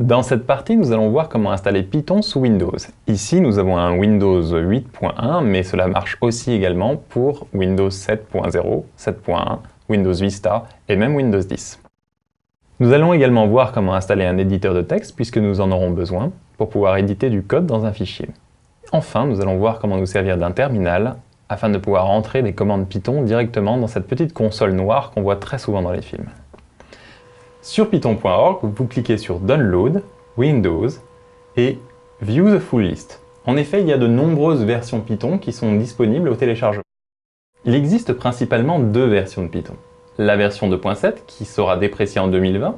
Dans cette partie, nous allons voir comment installer Python sous Windows. Ici, nous avons un Windows 8.1, mais cela marche aussi également pour Windows 7.0, 7.1, Windows Vista et même Windows 10. Nous allons également voir comment installer un éditeur de texte, puisque nous en aurons besoin, pour pouvoir éditer du code dans un fichier. Enfin, nous allons voir comment nous servir d'un terminal, afin de pouvoir entrer des commandes Python directement dans cette petite console noire qu'on voit très souvent dans les films. Sur python.org, vous cliquez sur Download, Windows et View the Full List. En effet, il y a de nombreuses versions Python qui sont disponibles au téléchargement. Il existe principalement deux versions de Python. La version 2.7 qui sera dépréciée en 2020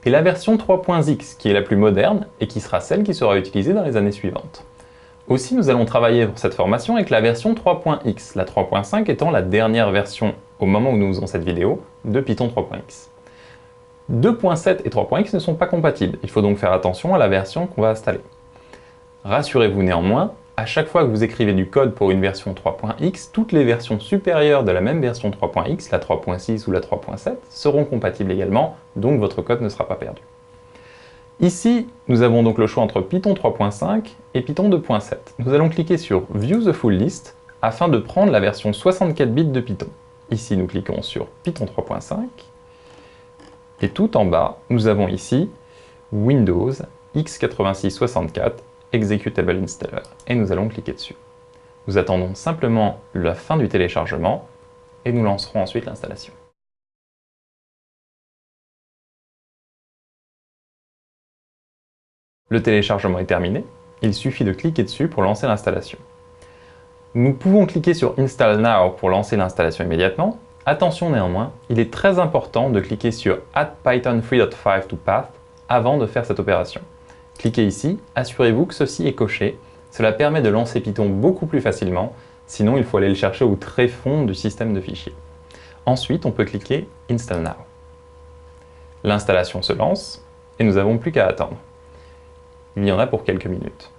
et la version 3.x qui est la plus moderne et qui sera celle qui sera utilisée dans les années suivantes. Aussi, nous allons travailler pour cette formation avec la version 3.x, la 3.5 étant la dernière version au moment où nous faisons cette vidéo de Python 3.x. 2.7 et 3.x ne sont pas compatibles, il faut donc faire attention à la version qu'on va installer. Rassurez-vous néanmoins, à chaque fois que vous écrivez du code pour une version 3.x, toutes les versions supérieures de la même version 3.x, la 3.6 ou la 3.7, seront compatibles également, donc votre code ne sera pas perdu. Ici, nous avons donc le choix entre Python 3.5 et Python 2.7. Nous allons cliquer sur View the Full List afin de prendre la version 64 bits de Python. Ici, nous cliquons sur Python 3.5. Et tout en bas, nous avons ici Windows x86-64 Executable Installer et nous allons cliquer dessus. Nous attendons simplement la fin du téléchargement et nous lancerons ensuite l'installation. Le téléchargement est terminé, il suffit de cliquer dessus pour lancer l'installation. Nous pouvons cliquer sur Install Now pour lancer l'installation immédiatement. Attention néanmoins, il est très important de cliquer sur Add Python 3.5 to Path avant de faire cette opération. Cliquez ici, assurez-vous que ceci est coché, cela permet de lancer Python beaucoup plus facilement, sinon il faut aller le chercher au tréfond du système de fichiers. Ensuite, on peut cliquer Install Now. L'installation se lance et nous n'avons plus qu'à attendre. Il y en a pour quelques minutes.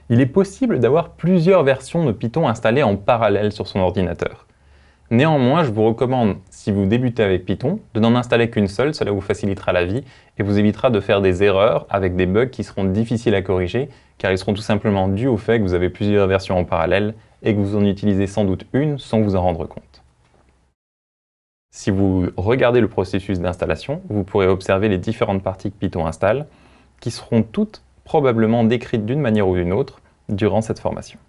Il est possible d'avoir plusieurs versions de Python installées en parallèle sur son ordinateur. Néanmoins, je vous recommande, si vous débutez avec Python, de n'en installer qu'une seule, cela vous facilitera la vie et vous évitera de faire des erreurs avec des bugs qui seront difficiles à corriger, car ils seront tout simplement dus au fait que vous avez plusieurs versions en parallèle et que vous en utilisez sans doute une sans vous en rendre compte. Si vous regardez le processus d'installation, vous pourrez observer les différentes parties que Python installe, qui seront toutes probablement décrites d'une manière ou d'une autre durant cette formation.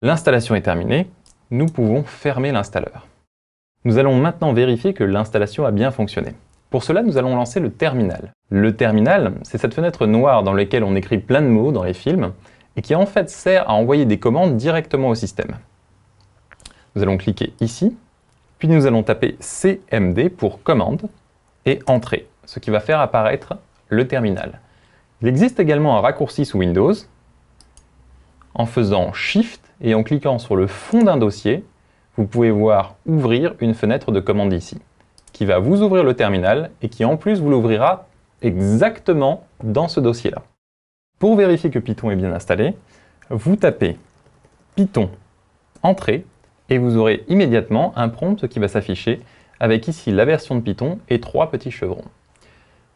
L'installation est terminée. Nous pouvons fermer l'installeur. Nous allons maintenant vérifier que l'installation a bien fonctionné. Pour cela, nous allons lancer le terminal. Le terminal, c'est cette fenêtre noire dans laquelle on écrit plein de mots dans les films et qui en fait sert à envoyer des commandes directement au système. Nous allons cliquer ici, puis nous allons taper CMD pour commande et entrée, ce qui va faire apparaître le terminal. Il existe également un raccourci sous Windows. En faisant Shift et en cliquant sur le fond d'un dossier, vous pouvez voir ouvrir une fenêtre de commande ici, qui va vous ouvrir le terminal et qui en plus vous l'ouvrira exactement dans ce dossier-là. Pour vérifier que Python est bien installé, vous tapez Python Entrée et vous aurez immédiatement un prompt qui va s'afficher avec ici la version de Python et 3 petits chevrons.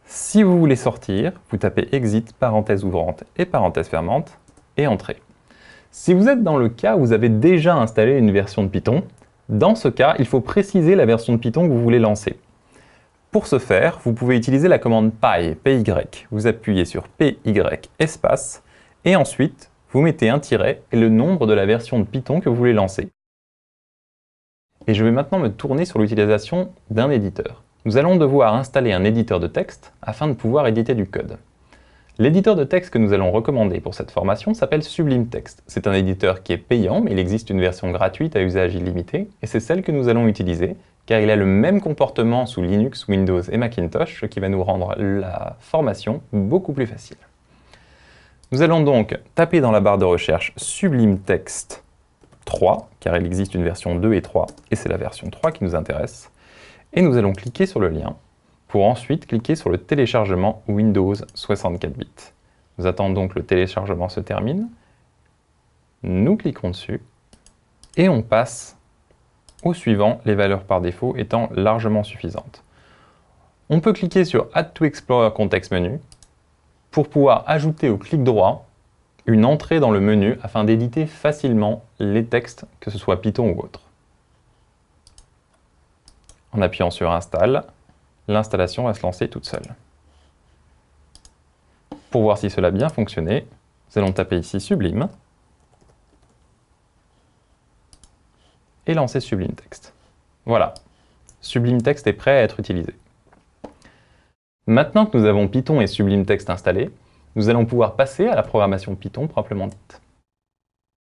Si vous voulez sortir, vous tapez Exit, parenthèse ouvrante et parenthèse fermante et Entrée. Si vous êtes dans le cas où vous avez déjà installé une version de Python, dans ce cas, il faut préciser la version de Python que vous voulez lancer. Pour ce faire, vous pouvez utiliser la commande py, py. Vous appuyez sur py espace et ensuite, vous mettez un tiret et le nombre de la version de Python que vous voulez lancer. Et je vais maintenant me tourner sur l'utilisation d'un éditeur. Nous allons devoir installer un éditeur de texte afin de pouvoir éditer du code. L'éditeur de texte que nous allons recommander pour cette formation s'appelle Sublime Text. C'est un éditeur qui est payant, mais il existe une version gratuite à usage illimité, et c'est celle que nous allons utiliser, car il a le même comportement sous Linux, Windows et Macintosh, ce qui va nous rendre la formation beaucoup plus facile. Nous allons donc taper dans la barre de recherche Sublime Text 3, car il existe une version 2 et 3, et c'est la version 3 qui nous intéresse, et nous allons cliquer sur le lien, pour ensuite cliquer sur le téléchargement Windows 64 bits. Nous attendons que le téléchargement se termine, nous cliquons dessus, et on passe au suivant, les valeurs par défaut étant largement suffisantes. On peut cliquer sur Add to Explorer Context Menu pour pouvoir ajouter au clic droit une entrée dans le menu afin d'éditer facilement les textes, que ce soit Python ou autre. En appuyant sur Install, l'installation va se lancer toute seule. Pour voir si cela a bien fonctionné, nous allons taper ici Sublime et lancer Sublime Text. Voilà, Sublime Text est prêt à être utilisé. Maintenant que nous avons Python et Sublime Text installés, nous allons pouvoir passer à la programmation Python proprement dite.